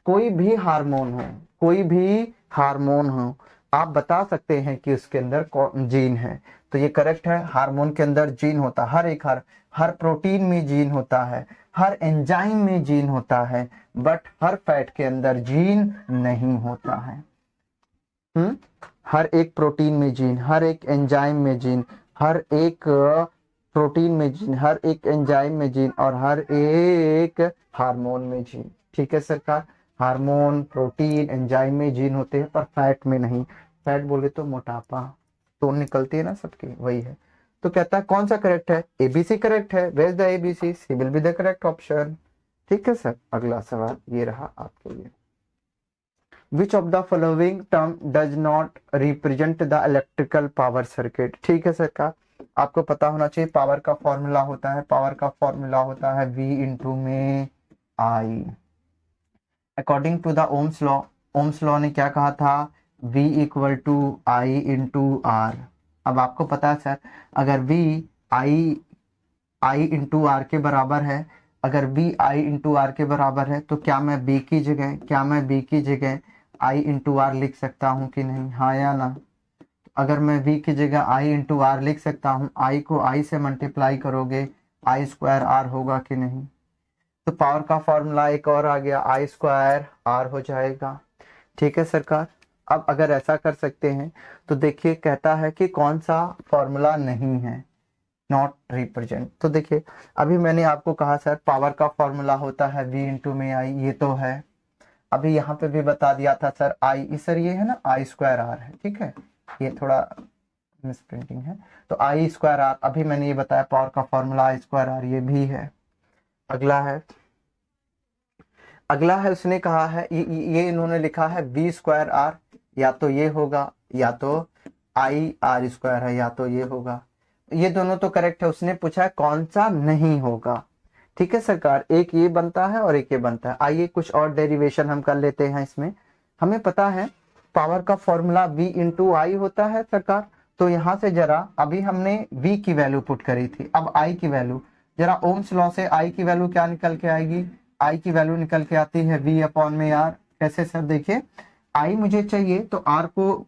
कोई भी हार्मोन हो, कोई भी हार्मोन हो, आप बता सकते हैं कि उसके अंदर जीन है, तो ये करेक्ट है, हार्मोन के अंदर जीन होता है, हर प्रोटीन में जीन होता है, हर एंजाइम में जीन होता है, बट हर फैट के अंदर जीन नहीं होता है। हर एक प्रोटीन में जीन, हर एक एंजाइम में जीन, हर एक प्रोटीन में जीन, हर एक एंजाइम में जीन और हर एक हार्मोन में जीन। ठीक है सरकार, हार्मोन, प्रोटीन, एंजाइम में जीन होते हैं पर फैट में नहीं। फैट बोले तो मोटापा तो निकलती है ना सबकी, वही है। तो कहता है कौन सा करेक्ट है, एबीसी करेक्ट है, where the ABC, C will be the correct option. ठीक है सर, अगला सवाल ये रहा आपके लिए, which of the following term does not represent the electrical power circuit. ठीक है सरकार, आपको पता होना चाहिए पावर का फॉर्मूला होता है, पावर का फॉर्मूला होता है V इंटू में I। According to the Ohm's law ने क्या कहा था, V equal to I into R। अब आपको पता है सर अगर V I इंटू R के बराबर है, अगर V I इंटू R के बराबर है तो क्या मैं B की जगह I इंटू R लिख सकता हूँ कि नहीं, हाँ या ना। अगर मैं V की जगह I इंटू R लिख सकता हूँ, I को I से मल्टीप्लाई करोगे I स्क्वायर R होगा कि नहीं। तो पावर का फॉर्मूला एक और आ गया, I स्क्वायर R हो जाएगा। ठीक है सरकार, अब अगर ऐसा कर सकते हैं तो देखिए कहता है कि कौन सा फॉर्मूला नहीं है, नॉट रिप्रेजेंट। तो देखिए अभी मैंने आपको कहा सर पावर का फॉर्मूला होता है V इंटू में I, ये तो है। अभी यहाँ पे भी बता दिया था सर I, सर ये है ना I स्क्वायर R है। ठीक है, ये थोड़ा मिस प्रिंटिंग है, तो I स्क्वायर R, अभी मैंने ये बताया पावर का फॉर्मूला I स्क्वायर R, ये भी है। अगला है उसने कहा है ये इन्होंने लिखा है V स्क्वायर R, या तो ये होगा या तो I R स्क्वायर है, या तो ये होगा। ये दोनों तो करेक्ट है, उसने पूछा है कौन सा नहीं होगा। ठीक है सरकार, एक ये बनता है और एक ये बनता है। आइए कुछ और डेरिवेशन हम कर लेते हैं इसमें। हमें पता है पावर का फॉर्मूला V इंटू आई होता है सरकार, तो यहाँ से जरा अभी हमने V की वैल्यू पुट करी थी, अब I की वैल्यू, जरा ओम्स लॉ से I की वैल्यू क्या निकल के आएगी, I की वैल्यू निकल के आती है V अपॉन में R। कैसे सर, देखिए I मुझे चाहिए तो R को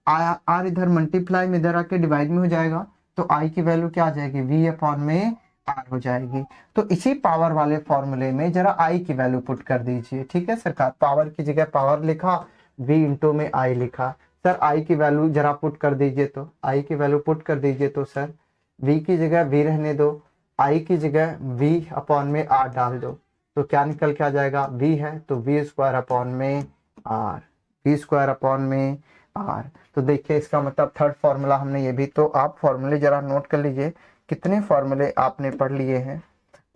R इधर मल्टीप्लाई में इधर आके डिवाइड में हो जाएगा, तो I की वैल्यू क्या आ जाएगी, V अपॉन में R हो जाएगी। तो इसी पावर वाले फॉर्मूले में जरा I की वैल्यू पुट कर दीजिए। ठीक है सरकार, पावर की जगह पावर लिखा, V इंटू में I लिखा। सर I की वैल्यू जरा पुट कर दीजिए, तो I की वैल्यू पुट कर दीजिए, तो सर V की जगह V रहने दो, I की जगह V अपॉन में R डाल दो। तो क्या निकल के आ जाएगा, v है तो v स्क्वायर अपॉन में r, v स्क्वायर अपॉन में r। तो देखिए इसका मतलब थर्ड फॉर्मूला हमने ये भी, तो आप फॉर्मूले जरा नोट कर लीजिए कितने फॉर्मूले आपने पढ़ लिए हैं।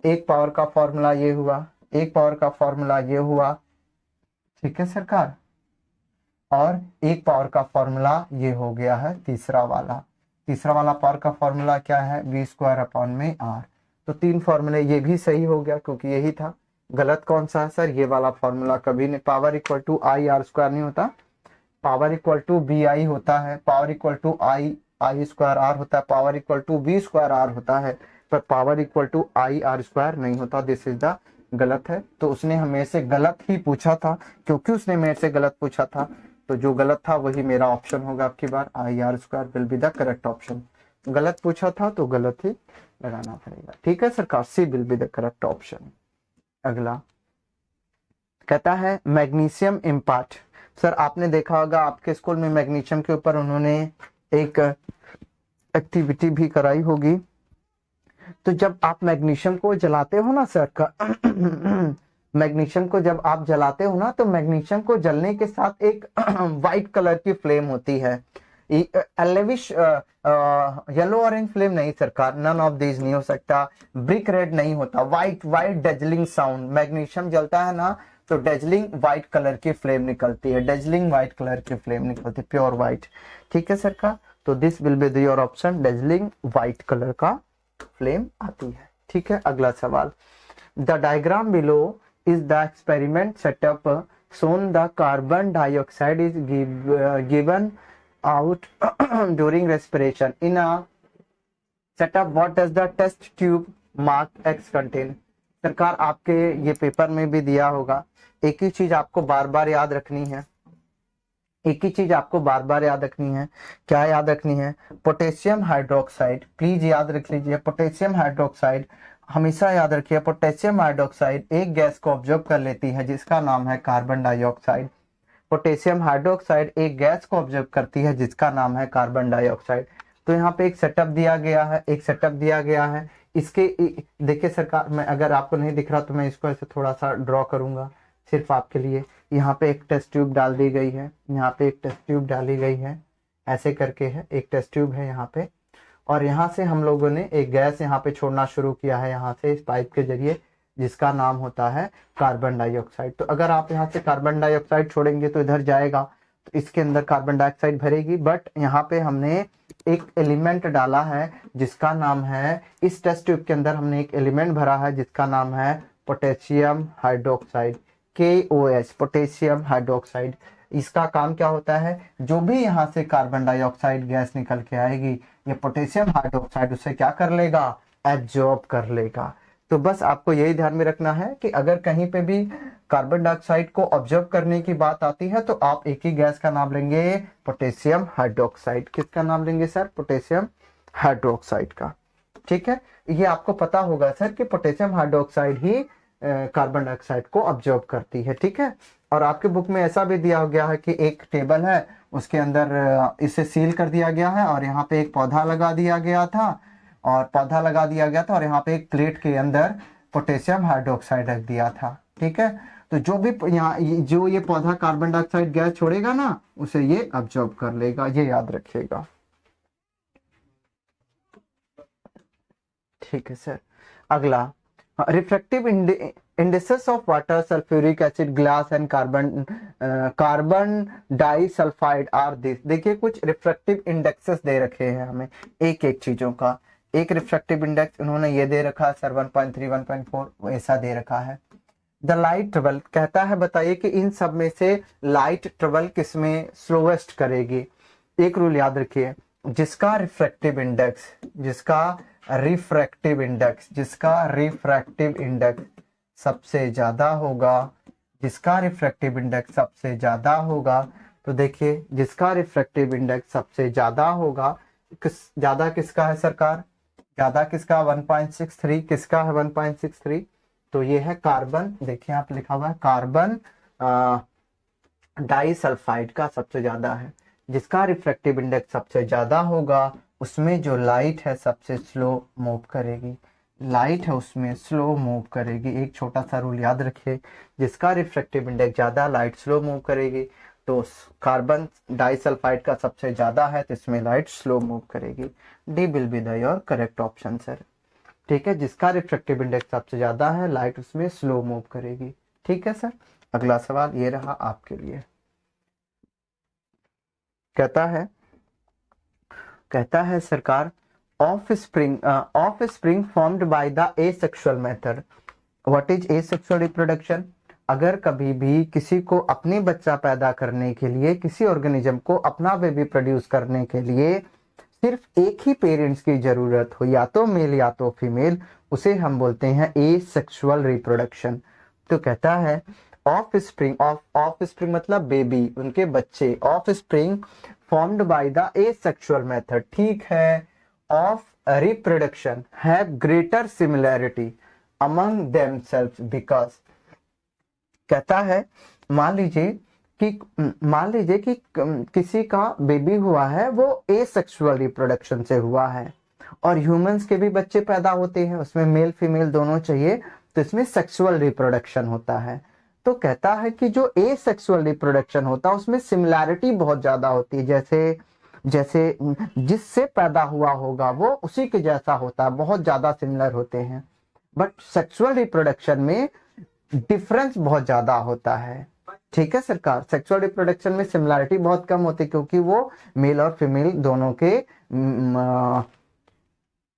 एक पावर का फॉर्मूला ये हुआ, एक पावर का फॉर्मूला ये हुआ, ठीक है सरकार, और एक पावर का फॉर्मूला ये हो गया है तीसरा वाला। तीसरा वाला पावर का फॉर्मूला क्या है, वी स्क्वायर अपॉन में आर। तो तीन फॉर्मूले, ये भी सही हो गया क्योंकि यही था। गलत कौन सा है सर, ये वाला फॉर्मूला कभी नहीं, power equal to I R square नहीं होता, power equal to V I होता है, power equal to I I square R होता है, power equal to V square R होता है, पर power equal to I R square नहीं होता। दिस इज द गलत है। तो उसने हमें से गलत ही पूछा था, क्योंकि उसने मेरे से गलत पूछा था तो जो गलत था वही मेरा ऑप्शन होगा आपकी बार, I R square will be the correct option. गलत पूछा था तो गलत ही लगाना पड़ेगा, ठीक है सरकार, C will be the correct option. अगला कहता है मैग्नीशियम इम्पार्ट। सर आपने देखा होगा आपके स्कूल में मैग्नीशियम के ऊपर उन्होंने एक एक्टिविटी भी कराई होगी। तो जब आप मैग्नीशियम को जलाते हो ना सर का मैग्नीशियम को जब आप जलाते हो ना, तो मैग्नीशियम को जलने के साथ एक वाइट कलर की फ्लेम होती है, एलेविश येलो ऑरेंज फ्लेम नहीं सरकार, नन ऑफ दीज नहीं हो सकता, ब्रिक रेड नहीं होता, white white dazzling sound. Magnesium जलता है ना तो डेजलिंग व्हाइट कलर की फ्लेम निकलती है, डेजलिंग व्हाइट कलर की फ्लेम निकलती है, प्योर व्हाइट, ठीक है सर का। तो this will be your option, dazzling white colour का फ्लेम आती है, ठीक है। अगला सवाल, the diagram below is the experiment setup shown the carbon dioxide is given out during respiration in a setup, what does the test tube mark X contain। सरकार आपके ये पेपर में भी दिया होगा, एक ही चीज आपको बार बार याद रखनी है, एक ही चीज आपको बार बार याद रखनी है। क्या याद रखनी है, पोटेशियम हाइड्रोक्साइड, प्लीज याद रख लीजिए, पोटेशियम हाइड्रोक्साइड हमेशा याद रखिए। पोटेशियम हाइड्रोक्साइड एक गैस को ऑब्जर्व कर लेती है जिसका नाम है कार्बन डाइऑक्साइड। पोटेशियम हाइड्रोक्साइड एक गैस को ऑब्जर्व करती है जिसका नाम है कार्बन डाइऑक्साइड। तो यहाँ पे एक सेटअप दिया गया है, एक सेटअप दिया गया है। इसके देखिए सरकार, मैं अगर आपको नहीं दिख रहा तो मैं इसको ऐसे थोड़ा सा ड्रॉ करूंगा सिर्फ आपके लिए। यहाँ पे एक टेस्ट ट्यूब डाल दी गई है, यहाँ पे एक टेस्ट ट्यूब डाली गई है, ऐसे करके है, एक टेस्ट ट्यूब है यहाँ पे, और यहाँ से हम लोगों ने एक गैस यहाँ पे छोड़ना शुरू किया है यहाँ से इस पाइप के जरिए, जिसका नाम होता है कार्बन डाइऑक्साइड। तो अगर आप यहाँ से कार्बन डाइऑक्साइड छोड़ेंगे तो इधर जाएगा, तो इसके अंदर कार्बन डाइऑक्साइड भरेगी। बट यहाँ पे हमने एक एलिमेंट डाला है जिसका नाम है, इस टेस्ट ट्यूब के अंदर हमने एक एलिमेंट भरा है जिसका नाम है potassium hydroxide, KOH, potassium hydroxide. इसका काम क्या होता है, जो भी यहाँ से कार्बन डाइऑक्साइड गैस निकल के आएगी, ये पोटेशियम हाइड्रोक्साइड उसे क्या कर लेगा, एब्जॉर्ब कर लेगा। तो बस आपको यही ध्यान में रखना है कि अगर कहीं पे भी कार्बन डाइऑक्साइड को ऑब्जर्व करने की बात आती है तो आप एक ही गैस का नाम लेंगे, पोटेशियम हाइड्रोक्साइड। किसका नाम लेंगे सर, पोटेशियम हाइड्रोक्साइड का, ठीक है। ये आपको पता होगा सर कि पोटेशियम हाइड्रोक्साइड ही कार्बन डाइऑक्साइड को ऑब्जर्व करती है, ठीक है। और आपके बुक में ऐसा भी दिया गया है कि एक टेबल है, उसके अंदर इसे सील कर दिया गया है और यहाँ पे एक पौधा लगा दिया गया था, और यहाँ पे एक प्लेट के अंदर पोटेशियम हाइड्रोक्साइड रख दिया था, ठीक है। तो जो भी यहाँ जो ये पौधा कार्बन डाइऑक्साइड गैस छोड़ेगा ना, उसे ये ऑब्जर्व कर लेगा, ये याद रखिएगा, ठीक है सर। अगला, refractive indices of water, sulphuric acid, glass and carbon disulphide are this. देखिए कुछ रिफ्रैक्टिव इंडेक्सेस दे रखे हैं हमें एक एक चीजों का। एक रिफ्रैक्टिव इंडेक्स उन्होंने ये दे रखा है सर 1.3 1.4 ऐसा दे रखा है। द लाइट ट्रेवल कहता है, बताइए कि इन सब में से लाइट ट्रेवल किसमें स्लोएस्ट करेगी। एक रूल याद रखिए, जिसका रिफ्रैक्टिव इंडेक्स सबसे ज्यादा होगा, तो देखिए जिसका रिफ्रैक्टिव इंडेक्स सबसे ज्यादा होगा, ज्यादा किसका है सरकार, ज्यादा किसका 1.63, किसका है 1.63, तो ये है कार्बन, देखिए आप लिखा हुआ है कार्बन डाइसल्फाइड का सबसे ज्यादा है। जिसका रिफ्रैक्टिव इंडेक्स सबसे ज्यादा होगा उसमें जो लाइट है सबसे स्लो मूव करेगी। लाइट है उसमें स्लो मूव करेगी। एक छोटा सा रूल याद रखिए, जिसका रिफ्रैक्टिव इंडेक्स ज्यादा लाइट स्लो मूव करेगी। तो कार्बन डाइसल्फाइड का सबसे ज्यादा है तो इसमें लाइट स्लो मूव करेगी। D will be the your correct option sir. ठीक है, जिसका रिफ्रैक्टिव इंडेक्स सबसे ज्यादा है लाइट उसमें स्लो मूव करेगी। ठीक है सर। अगला सवाल ये रहा आपके लिए। कहता है सरकार, of spring formed by the asexual method. What is asexual reproduction? अगर कभी भी किसी को अपनी बच्चा पैदा करने के लिए, किसी ऑर्गेनिज्म को अपना बेबी प्रोड्यूस करने के लिए सिर्फ एक ही पेरेंट्स की जरूरत हो, या तो मेल या तो फीमेल, उसे हम बोलते हैं एसेक्सुअल रिप्रोडक्शन। तो कहता है ऑफ स्प्रिंग मतलब बेबी, उनके बच्चे, of spring formed by the asexual method, ठीक है, of reproduction have greater similarity among themselves because. कहता है मान लीजिए कि किसी का बेबी हुआ है, वो एसेक्सुअल रिप्रोडक्शन से हुआ है, और ह्यूमंस के भी बच्चे पैदा होते हैं, उसमें मेल फीमेल दोनों चाहिए, तो इसमें सेक्सुअल रिप्रोडक्शन होता है। तो कहता है कि जो एसेक्सुअल रिप्रोडक्शन होता है उसमें सिमिलैरिटी बहुत ज्यादा होती है, जैसे जैसे जिससे पैदा हुआ होगा वो उसी के जैसा होता है, बहुत ज्यादा सिमिलर होते हैं। बट सेक्सुअल रिप्रोडक्शन में डिफरेंस बहुत ज्यादा होता है। ठीक है सरकार, सेक्सुअल रिप्रोडक्शन में सिमिलैरिटी बहुत कम होती है, क्योंकि वो मेल और फीमेल दोनों के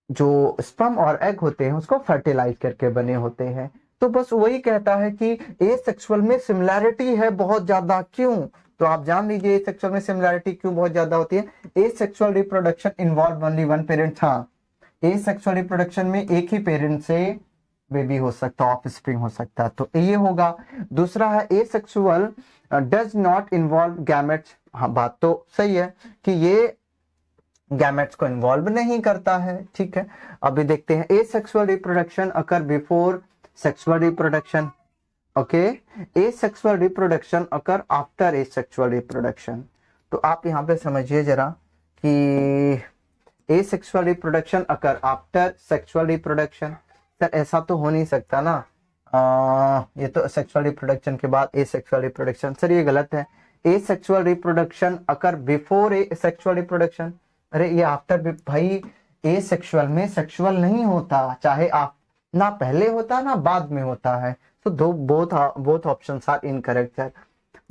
जो स्पर्म और एग होते हैं उसको फर्टिलाइज करके बने होते हैं। तो बस वही कहता है कि एसेक्सुअल में सिमिलैरिटी है बहुत ज्यादा। क्यों? तो आप जान लीजिए एसेक्सुअल में सिमिलैरिटी क्यों बहुत ज्यादा होती है। Asexual reproduction involve only one parent. हाँ, एसेक्सुअल रिप्रोडक्शन में एक ही पेरेंट से बेबी हो सकता है, ऑफ स्प्रिंग हो सकता है, तो ये होगा। दूसरा है asexual does not involve gametes. हाँ, बात तो सही है कि ये गैमेट्स को इन्वॉल्व नहीं करता है। ठीक है, अभी देखते हैं asexual reproduction occur before sexual reproduction, okay, asexual reproduction occur after asexual reproduction. तो आप यहाँ पे समझिए जरा कि asexual reproduction occur after sexual reproduction. Sir ऐसा तो हो नहीं सकता ना, ये तो सेक्सुअल रिप्रोडक्शन के बाद एसेक्सुअल रिप्रोडक्शन। सर ये गलत है, asexual reproduction occur before sexual reproduction. अरे ये आफ्टर भाई, एसेक्सुअल में सेक्सुअल नहीं होता, चाहे आप ना पहले होता ना बाद में होता है। तो दो both options are incorrect sir.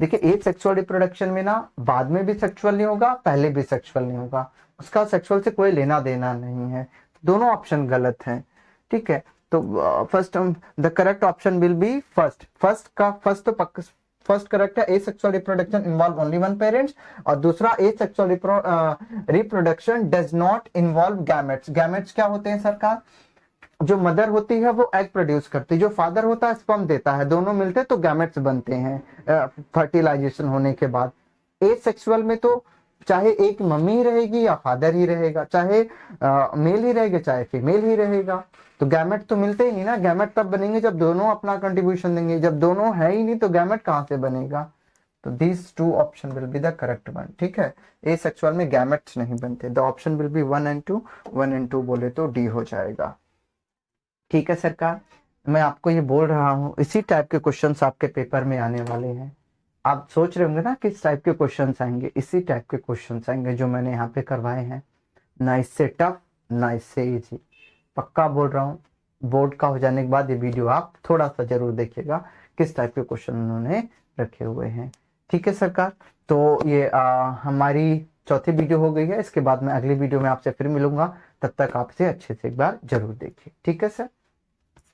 देखिए एसेक्सुअल रिप्रोडक्शन में ना बाद में भी सेक्सुअल नहीं होगा, पहले भी सेक्सुअल नहीं होगा, उसका सेक्सुअल से कोई लेना देना नहीं है। दोनों ऑप्शन गलत हैं। ठीक है, तो first the correct option will be first. First correct है, asexual reproduction involve only one parents, और दूसरा asexual reproduction does not involve gametes. Gametes क्या होते हैं सरकार? जो मदर होती है वो एग प्रोड्यूस करती है, जो फादर होता है स्पर्म देता है, दोनों मिलते तो गैमेट्स बनते हैं फर्टिलाइजेशन होने के बाद। एसेक्सुअल में तो चाहे एक मम्मी ही रहेगी या फादर ही रहेगा, चाहे मेल ही रहेगा चाहे फीमेल ही रहेगा, तो गैमेट तो मिलते ही नहीं ना। गैमेट तब बनेंगे जब दोनों अपना कंट्रीब्यूशन देंगे, जब दोनों है ही नहीं तो गैमेट कहां से बनेगा। तो this two option will be the correct one. ठीक है, एसेक्सुअल में गैमेट्स नहीं बनते। The option will be 1 and 2, 1 and 2 बोले तो डी हो जाएगा। ठीक है सरकार, मैं आपको ये बोल रहा हूँ इसी टाइप के क्वेश्चंस आपके पेपर में आने वाले हैं। आप सोच रहे होंगे ना किस टाइप के क्वेश्चंस आएंगे, इसी टाइप के क्वेश्चंस आएंगे जो मैंने यहाँ पे करवाए हैं, ना इससे टफ ना इससे इजी। पक्का बोल रहा हूँ, बोर्ड का हो जाने के बाद ये वीडियो आप थोड़ा सा जरूर देखिएगा किस टाइप के क्वेश्चन उन्होंने रखे हुए हैं। ठीक है सरकार, तो ये हमारी चौथी वीडियो हो गई है। इसके बाद मैं अगली वीडियो में आपसे फिर मिलूंगा, तब तक आप इसे अच्छे से एक बार जरूर देखिए। ठीक है सर।